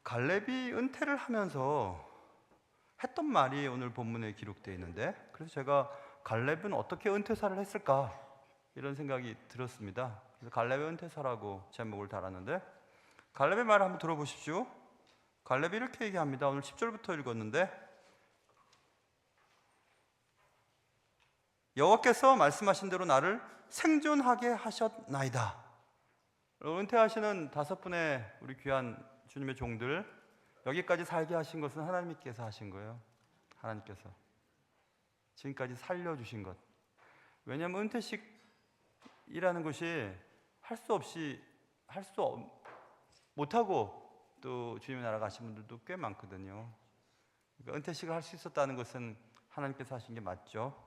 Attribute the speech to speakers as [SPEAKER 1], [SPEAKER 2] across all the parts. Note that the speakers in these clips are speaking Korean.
[SPEAKER 1] 갈렙이 은퇴를 하면서 했던 말이 오늘 본문에 기록되어 있는데, 그래서 제가 갈렙은 어떻게 은퇴사를 했을까 이런 생각이 들었습니다. 그래서 갈렙의 은퇴사라고 제목을 달았는데, 갈렙의 말을 한번 들어보십시오. 갈렙이 이렇게 얘기합니다. 오늘 10절부터 읽었는데, 여호와께서 말씀하신 대로 나를 생존하게 하셨나이다. 은퇴하시는 5분의 우리 귀한 주님의 종들, 여기까지 살게 하신 것은 하나님께서 하신 거예요. 하나님께서 지금까지 살려주신 것. 왜냐하면 은퇴식이라는 것이 할 수 못하고 또 주님의 나라 가신 분들도 꽤 많거든요. 그러니까 은퇴식을 할 수 있었다는 것은 하나님께서 하신 게 맞죠.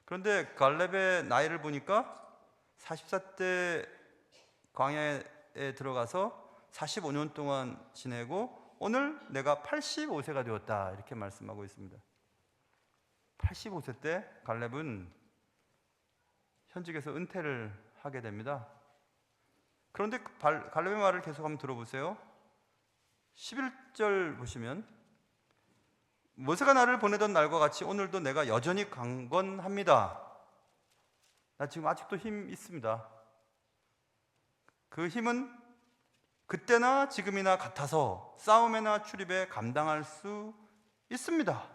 [SPEAKER 1] 그런데 갈렙의 나이를 보니까 44대 광야에 들어가서 45년 동안 지내고 오늘 내가 85세가 되었다 이렇게 말씀하고 있습니다. 85세 때 갈렙은 현직에서 은퇴를 하게 됩니다. 그런데 갈렙의 말을 계속 한번 들어보세요. 11절 보시면, 모세가 나를 보내던 날과 같이 오늘도 내가 여전히 강건합니다. 나 지금 아직도 힘 있습니다. 그 힘은 그때나 지금이나 같아서 싸움에나 출입에 감당할 수 있습니다.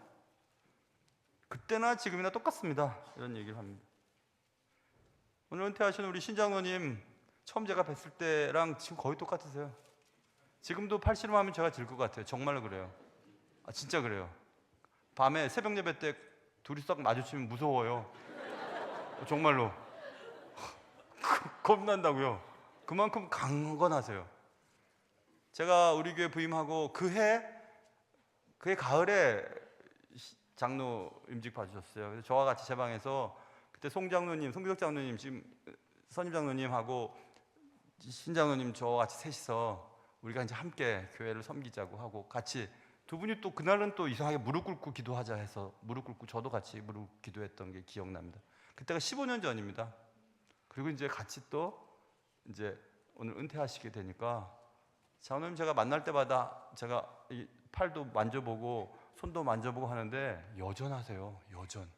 [SPEAKER 1] 그때나 지금이나 똑같습니다. 이런 얘기를 합니다. 오늘 은퇴하신 우리 신장로님, 처음 제가 뵀을 때랑 지금 거의 똑같으세요. 지금도 팔씨름하면 제가 질 것 같아요. 정말로 그래요. 진짜 그래요. 밤에 새벽 예배 때 둘이 딱 마주치면 무서워요. 정말로 겁난다고요. 그만큼 강건하세요. 제가 우리 교회 부임하고 그해 가을에 장로 임직 받으셨어요. 그래서 저와 같이 제 방에서 그때 송기덕 장로님, 지금 선임 장로님하고 신 장로님, 저와 같이 셋이서 우리가 이제 함께 교회를 섬기자고 하고, 같이 두 분이 또 그날은 또 이상하게 무릎 꿇고 기도하자 해서 무릎 꿇고 저도 같이 무릎 기도했던 게 기억납니다. 그때가 15년 전입니다. 그리고 이제 같이 또 이제 오늘 은퇴하시게 되니까 장로님 제가 만날 때마다 제가 이 팔도 만져보고 손도 만져보고 하는데 여전하세요. 여전.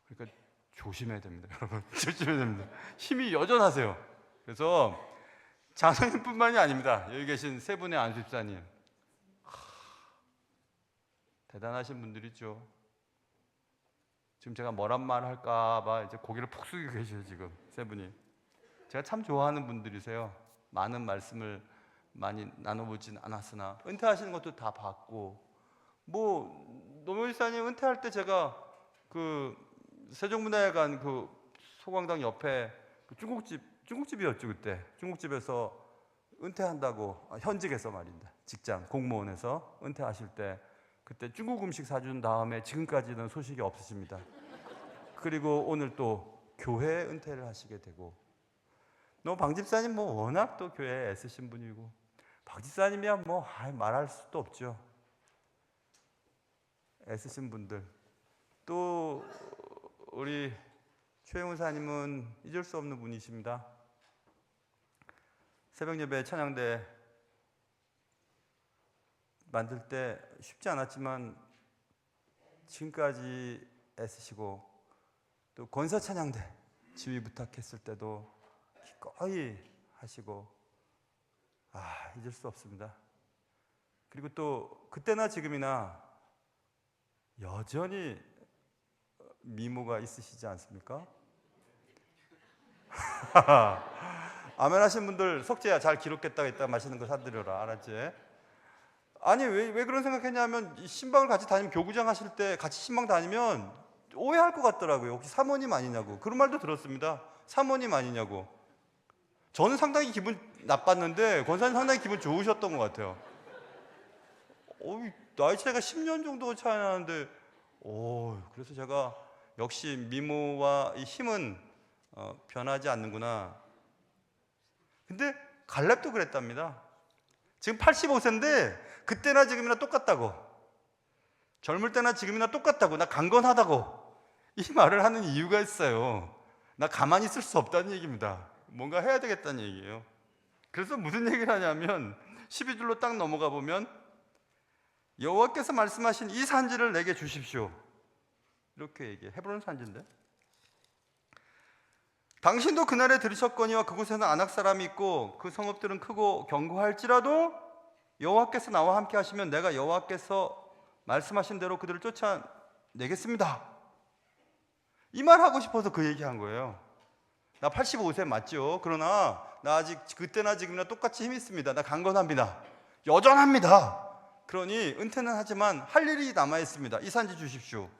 [SPEAKER 1] 그러니까 조심해야 됩니다. 여러분 조심해야 됩니다. 힘이 여전하세요. 그래서 장로님뿐만이 아닙니다. 여기 계신 세 분의 안수집사님, 대단하신 분들이죠. 지금 제가 뭐란 말 할까 봐 이제 고개를 푹 숙이고 계셔요. 지금 세 분이 제가 참 좋아하는 분들이세요. 많은 말씀을 많이 나눠보진 않았으나 은퇴하시는 것도 다 봤고, 노무사님 은퇴할 때 제가 그 세종문화회관 그 소광당 옆에 그 중국집이었죠. 그때 중국집에서 은퇴한다고, 현직에서 말입니다. 직장 공무원에서 은퇴하실 때 그때 중국 음식 사준 다음에 지금까지는 소식이 없으십니다. 그리고 오늘 또 교회 은퇴를 하시게 되고, 박 집사님 워낙 또 교회에 애쓰신 분이고, 박 집사님이야 말할 수도 없죠. 애쓰신 분들. 또 우리 최영우 사님은 잊을 수 없는 분이십니다. 새벽 예배 찬양대 만들 때 쉽지 않았지만 지금까지 애쓰시고, 또 권사 찬양대 지휘 부탁했을 때도 기꺼이 하시고, 잊을 수 없습니다. 그리고 또 그때나 지금이나 여전히 미모가 있으시지 않습니까? 아멘 하신 분들, 석재야 잘 기록했다가 이따 맛있는 거 사드려라. 알았지? 아니 왜 그런 생각했냐면, 신방을 같이 다니면, 교구장 하실 때 같이 신방 다니면 오해할 것 같더라고요. 혹시 사모님 아니냐고. 그런 말도 들었습니다. 사모님 아니냐고. 저는 상당히 기분 나빴는데 권사님 상당히 기분 좋으셨던 것 같아요. 나이 차이가 10년 정도 차이 나는데, 그래서 제가 역시 미모와 이 힘은 변하지 않는구나. 근데 갈렙도 그랬답니다. 지금 85세인데 그때나 지금이나 똑같다고. 젊을 때나 지금이나 똑같다고, 나 강건하다고 이 말을 하는 이유가 있어요. 나 가만히 있을 수 없다는 얘기입니다. 뭔가 해야 되겠다는 얘기예요. 그래서 무슨 얘기를 하냐면 12절로 딱 넘어가 보면 여호와께서 말씀하신 이 산지를 내게 주십시오, 이렇게 얘기해. 헤브론 산지인데, 당신도 그날에 들으셨거니와 그곳에는 아낙 사람이 있고 그 성읍들은 크고 견고할지라도 여호와께서 나와 함께 하시면 내가 여호와께서 말씀하신 대로 그들을 쫓아내겠습니다. 이 말 하고 싶어서 그 얘기한 거예요. 나 85세 맞죠? 그러나 나 아직 그때나 지금이나 똑같이 힘이 있습니다. 나 강건합니다. 여전합니다. 그러니 은퇴는 하지만 할 일이 남아있습니다. 이 산지 주십시오.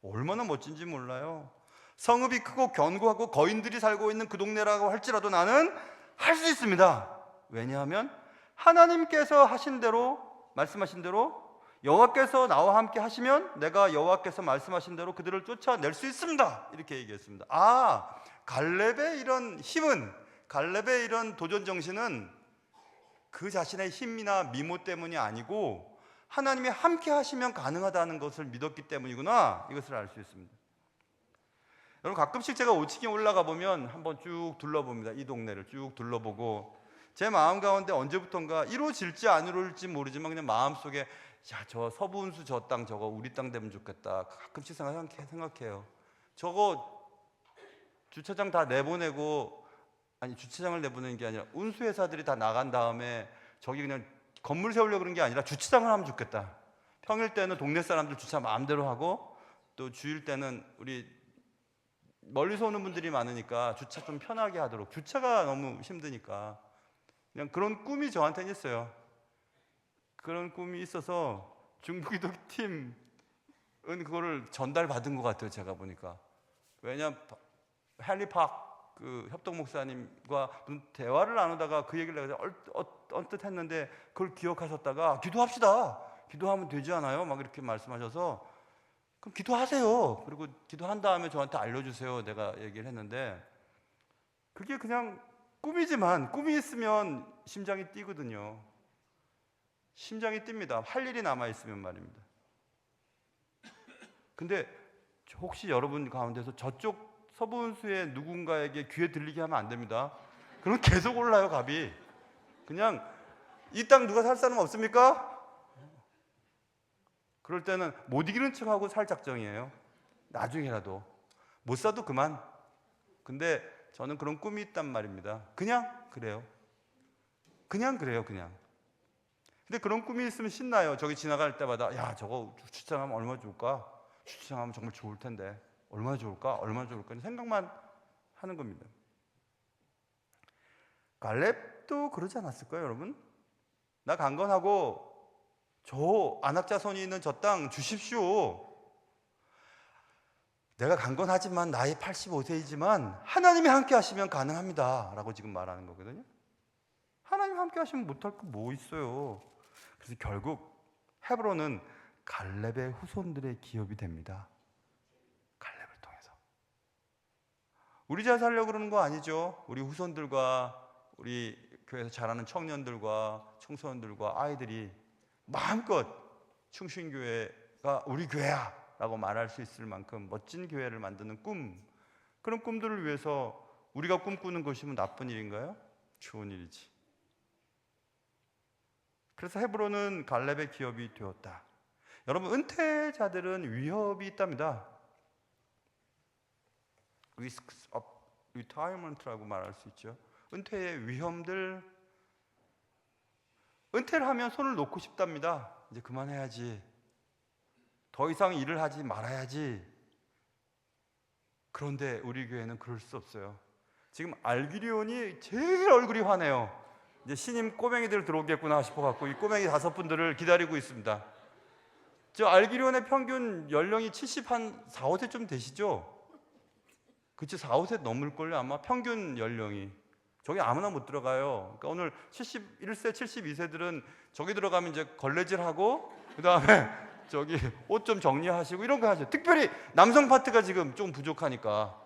[SPEAKER 1] 얼마나 멋진지 몰라요. 성읍이 크고 견고하고 거인들이 살고 있는 그 동네라고 할지라도 나는 할 수 있습니다. 왜냐하면 하나님께서 하신 대로, 말씀하신 대로 여호와께서 나와 함께 하시면 내가 여호와께서 말씀하신 대로 그들을 쫓아낼 수 있습니다. 이렇게 얘기했습니다. 갈렙의 이런 힘은, 갈렙의 이런 도전 정신은 그 자신의 힘이나 미모 때문이 아니고 하나님이 함께 하시면 가능하다는 것을 믿었기 때문이구나, 이것을 알 수 있습니다. 여러분, 가끔씩 제가 5층에 올라가 보면 한번 쭉 둘러봅니다. 이 동네를 쭉 둘러보고 제 마음 가운데 언제부턴가 이루어질지 안 이루어질지 모르지만 그냥 마음속에 야, 저 서부운수 저 땅 저거 우리 땅 되면 좋겠다, 가끔씩 생각해요. 저거 주차장 다 내보내고, 아니 주차장을 내보내는 게 아니라 운수회사들이 다 나간 다음에 저기 그냥 건물 세우려고 그런 게 아니라 주차장을 하면 좋겠다. 평일 때는 동네 사람들 주차 마음대로 하고 또 주일 때는 우리 멀리서 오는 분들이 많으니까 주차 좀 편하게 하도록, 주차가 너무 힘드니까. 그냥 그런 꿈이 저한테는 있어요. 그런 꿈이 있어서 중부기도 팀은 그거를 전달받은 것 같아요, 제가 보니까. 왜냐하면 헨리 팍 그 협동 목사님과 무슨 대화를 나누다가 그 얘기를 내가 언뜻 했는데 그걸 기억하셨다가 기도합시다, 기도하면 되지 않아요? 막 이렇게 말씀하셔서 그럼 기도하세요. 그리고 기도한 다음에 저한테 알려주세요. 내가 얘기를 했는데 그게 그냥 꿈이지만 꿈이 있으면 심장이 뛰거든요. 심장이 뜁니다. 할 일이 남아있으면 말입니다. 근데 혹시 여러분 가운데서 저쪽 서부운수의 누군가에게 귀에 들리게 하면 안 됩니다. 그럼 계속 올라요, 값이. 그냥 이 땅 누가 살 사람 없습니까? 그럴 때는 못 이기는 척하고 살 작정이에요. 나중에라도. 못 사도 그만. 근데 저는 그런 꿈이 있단 말입니다. 그냥 그래요. 그냥. 근데 그런 꿈이 있으면 신나요. 저기 지나갈 때마다 야, 저거 주차장하면 얼마나 좋을까? 주차장하면 정말 좋을 텐데 얼마나 좋을까? 생각만 하는 겁니다. 갈렙도 그러지 않았을까요, 여러분? 나 강건하고 저 안악 자손이 있는 저 땅 주십시오. 내가 강건하지만 나이 85세이지만 하나님이 함께 하시면 가능합니다 라고 지금 말하는 거거든요. 하나님 함께 하시면 못할 거 뭐 있어요. 그래서 결국 헤브론은 갈렙의 후손들의 기업이 됩니다. 갈렙을 통해서. 우리 잘 살려고 그러는 거 아니죠. 우리 후손들과 우리 교회에서 자라는 청년들과 청소년들과 아이들이 마음껏 충신교회가 우리 교회야 라고 말할 수 있을 만큼 멋진 교회를 만드는 꿈, 그런 꿈들을 위해서 우리가 꿈꾸는 것이면 나쁜 일인가요? 좋은 일이지. 그래서 헤브론은 갈렙의 기업이 되었다. 여러분, 은퇴자들은 위협이 있답니다. Risks of Retirement라고 말할 수 있죠. 은퇴의 위험들. 은퇴를 하면 손을 놓고 싶답니다. 이제 그만해야지. 더 이상 일을 하지 말아야지. 그런데 우리 교회는 그럴 수 없어요. 지금 알기리온이 제일 얼굴이 환해요. 이제 신임 꼬맹이들 들어오겠구나 싶어갖고 이 꼬맹이 5분들을 기다리고 있습니다. 저 알기리온의 평균 연령이 70한 4, 5세쯤 되시죠? 그치, 4, 5세 넘을걸요 아마 평균 연령이. 저기 아무나 못 들어가요. 그러니까 오늘 71세, 72세들은 저기 들어가면 이제 걸레질하고 그 다음에 저기 옷 좀 정리하시고 이런 거 하죠. 특별히 남성 파트가 지금 좀 부족하니까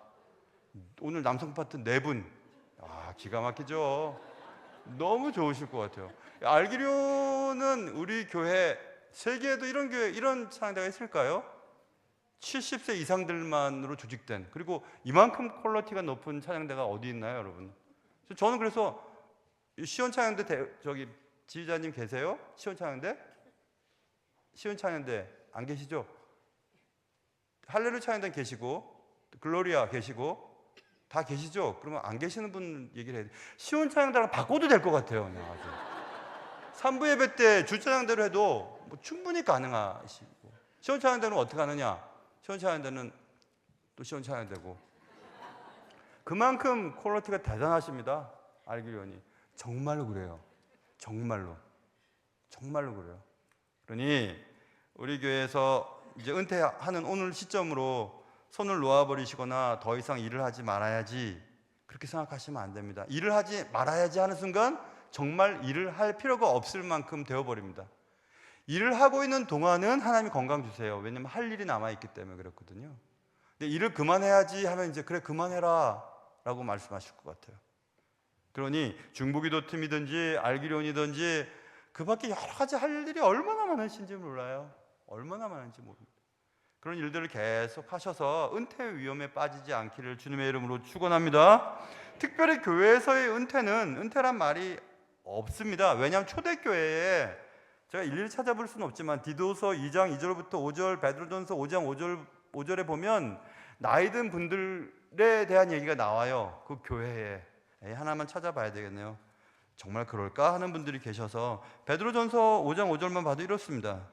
[SPEAKER 1] 오늘 남성 파트 4분. 기가 막히죠. 너무 좋으실 것 같아요. 알기료는 우리 교회 세계에도 이런 교회, 이런 찬양대가 있을까요? 70세 이상들만으로 조직된, 그리고 이만큼 퀄리티가 높은 찬양대가 어디 있나요, 여러분? 저는 그래서 시온 찬양대 저기 지휘자님 계세요? 시온 찬양대? 시온 찬양대 안 계시죠? 할렐루야 찬양대 계시고 글로리아 계시고 다 계시죠? 그러면 안 계시는 분 얘기를 해야 돼요. 시온 찬양대랑 바꿔도 될 것 같아요. 그냥 아주. 3부 예배 때 주찬양대로 해도 뭐 충분히 가능하시고. 시온 찬양대는 어떻게 하느냐? 시온 찬양대는 또 시온 찬양대고. 그만큼 퀄리티가 대단하십니다. 알기로니. 정말로 그래요. 정말로 그래요. 그러니 우리 교회에서 이제 은퇴하는 오늘 시점으로 손을 놓아버리시거나 더 이상 일을 하지 말아야지 그렇게 생각하시면 안 됩니다. 일을 하지 말아야지 하는 순간 정말 일을 할 필요가 없을 만큼 되어버립니다. 일을 하고 있는 동안은 하나님이 건강 주세요. 왜냐하면 할 일이 남아있기 때문에 그렇거든요. 근데 일을 그만해야지 하면 이제 그래 그만해라 라고 말씀하실 것 같아요. 그러니 중보기도 팀이든지 알기론이든지 그 밖에 여러 가지 할 일이 얼마나 많으신지 몰라요. 얼마나 많은지 모릅니다. 그런 일들을 계속 하셔서 은퇴 위험에 빠지지 않기를 주님의 이름으로 축원합니다. 특별히 교회에서의 은퇴란 말이 없습니다. 왜냐하면 초대교회에 제가 일일이 찾아볼 수는 없지만 디도서 2장 2절부터 5절, 베드로전서 5장 5절에 보면 나이 든 분들에 대한 얘기가 나와요. 그 교회에. 하나만 찾아봐야 되겠네요. 정말 그럴까 하는 분들이 계셔서 베드로전서 5장 5절만 봐도 이렇습니다.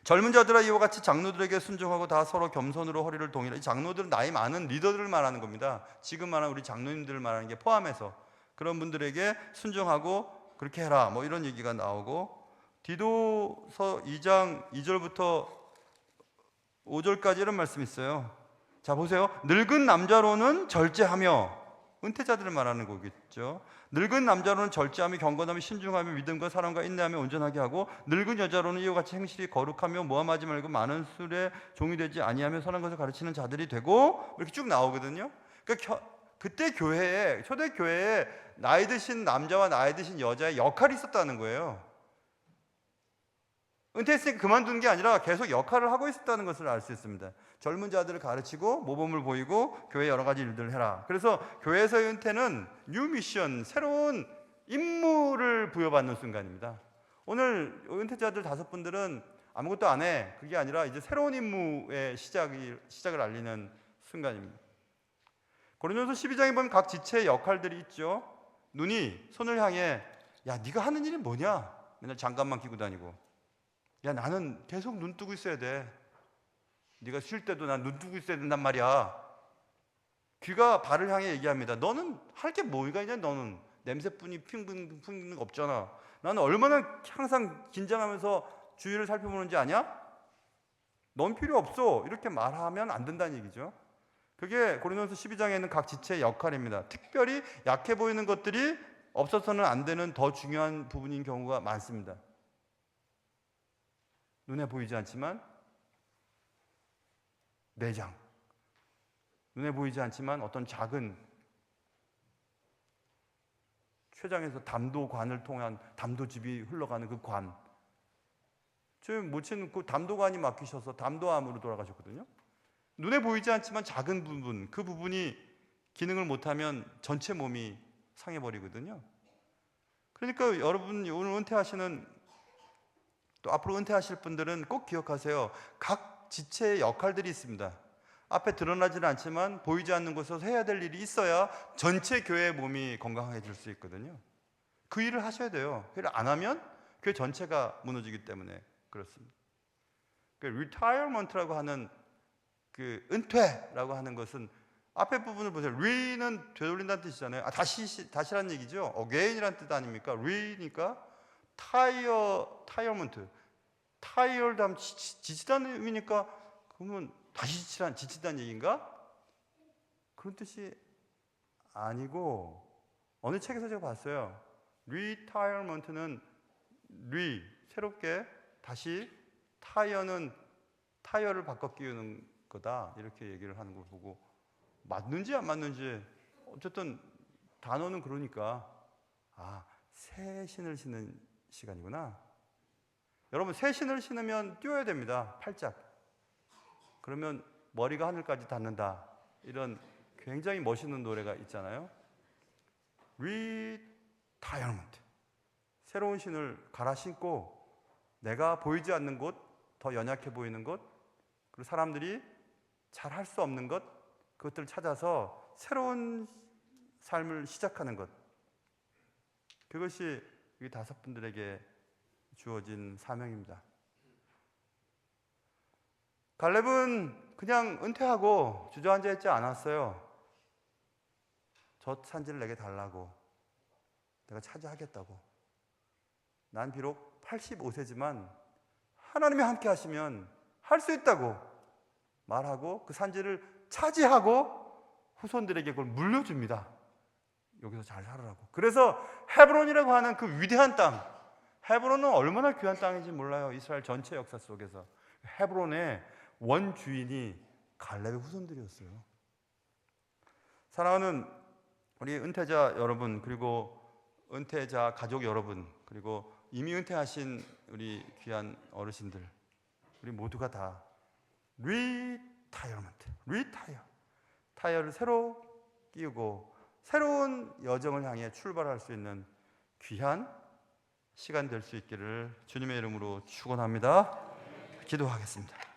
[SPEAKER 1] 젊은 자들아 이와 같이 장로들에게 순종하고 다 서로 겸손으로 허리를 동이라. 이 장로들은 나이 많은 리더들을 말하는 겁니다. 지금 말하는 우리 장로님들을 말하는 게 포함해서 그런 분들에게 순종하고 그렇게 해라 뭐 이런 얘기가 나오고, 디도서 2장 2절부터 5절까지 이런 말씀이 있어요. 자 보세요. 늙은 남자로는 절제하며, 은퇴자들을 말하는 거겠죠. 늙은 남자로는 절제하며 경건하며 신중하며 믿음과 사랑과 인내하며 온전하게 하고, 늙은 여자로는 이와 같이 행실이 거룩하며 모함하지 말고 많은 술에 종이 되지 아니하며 선한 것을 가르치는 자들이 되고, 이렇게 쭉 나오거든요. 그러니까 그때 교회에, 초대 교회에 나이 드신 남자와 나이 드신 여자의 역할이 있었다는 거예요. 은퇴했으니까 그만둔 게 아니라 계속 역할을 하고 있었다는 것을 알 수 있습니다. 젊은 자들을 가르치고 모범을 보이고 교회 여러 가지 일들을 해라. 그래서 교회에서의 은퇴는 뉴 미션, 새로운 임무를 부여받는 순간입니다. 오늘 은퇴자들 5분들은 아무것도 안 해. 그게 아니라 이제 새로운 임무의 시작을 알리는 순간입니다. 고린도서 12장에 보면 각 지체의 역할들이 있죠. 눈이 손을 향해 야 네가 하는 일이 뭐냐? 맨날 장갑만 끼고 다니고, 야 나는 계속 눈 뜨고 있어야 돼. 네가 쉴 때도 난 눈 뜨고 있어야 된단 말이야. 귀가 발을 향해 얘기합니다. 너는 할 게 뭐가 있냐? 너는 냄새뿐이 풍기는 거 없잖아. 나는 얼마나 항상 긴장하면서 주위를 살펴보는지 아냐? 넌 필요 없어. 이렇게 말하면 안 된다는 얘기죠. 그게 고린도서 12장에 있는 각 지체의 역할입니다. 특별히 약해 보이는 것들이 없어서는 안 되는 더 중요한 부분인 경우가 많습니다. 눈에 보이지 않지만 내장, 눈에 보이지 않지만 어떤 작은 췌장에서 담도관을 통한 담도즙이 흘러가는 그 관, 지금 모친 그 담도관이 막히셔서 담도암으로 돌아가셨거든요. 눈에 보이지 않지만 작은 부분, 그 부분이 기능을 못하면 전체 몸이 상해버리거든요. 그러니까 여러분 오늘 은퇴하시는, 또 앞으로 은퇴하실 분들은 꼭 기억하세요. 각 지체의 역할들이 있습니다. 앞에 드러나지는 않지만 보이지 않는 곳에서 해야 될 일이 있어야 전체 교회의 몸이 건강해질 수 있거든요. 그 일을 하셔야 돼요. 그 일을 안 하면 교회 전체가 무너지기 때문에 그렇습니다. 그 retirement라고 하는 그 은퇴라고 하는 것은 앞에 부분을 보세요. re는 되돌린다는 뜻이잖아요. 다시라는 얘기죠. again이라는 뜻 아닙니까? re니까 타이어먼트, 타이어드 하면 지치다는 의미니까 그러면 다시 지치다는 얘기인가? 그런 뜻이 아니고, 어느 책에서 제가 봤어요. retirement는 새롭게 다시, 타이어를 바꿔 끼우는 거다 이렇게 얘기를 하는 걸 보고 맞는지 안 맞는지, 어쨌든 단어는 그러니까 새 신을 신는 시간이구나. 여러분 새 신을 신으면 뛰어야 됩니다. 팔짝. 그러면 머리가 하늘까지 닿는다. 이런 굉장히 멋있는 노래가 있잖아요. Retirement. 새로운 신을 갈아 신고 내가 보이지 않는 곳, 더 연약해 보이는 곳, 그리고 사람들이 잘 할 수 없는 것, 그것들을 찾아서 새로운 삶을 시작하는 것. 그것이 이 5분들에게 주어진 사명입니다. 갈렙은 그냥 은퇴하고 주저앉아 있지 않았어요. 저 산지를 내게 달라고, 내가 차지하겠다고. 난 비록 85세지만 하나님이 함께 하시면 할 수 있다고 말하고 그 산지를 차지하고 후손들에게 그걸 물려줍니다. 여기서 잘 살아라고. 그래서 헤브론이라고 하는 그 위대한 땅, 헤브론은 얼마나 귀한 땅인지 몰라요. 이스라엘 전체 역사 속에서 헤브론의 원주인이 갈렙의 후손들이었어요. 사랑하는 우리 은퇴자 여러분, 그리고 은퇴자 가족 여러분, 그리고 이미 은퇴하신 우리 귀한 어르신들, 우리 모두가 다 타이어를 새로 끼우고 새로운 여정을 향해 출발할 수 있는 귀한 시간 될 수 있기를 주님의 이름으로 축원합니다. 기도하겠습니다.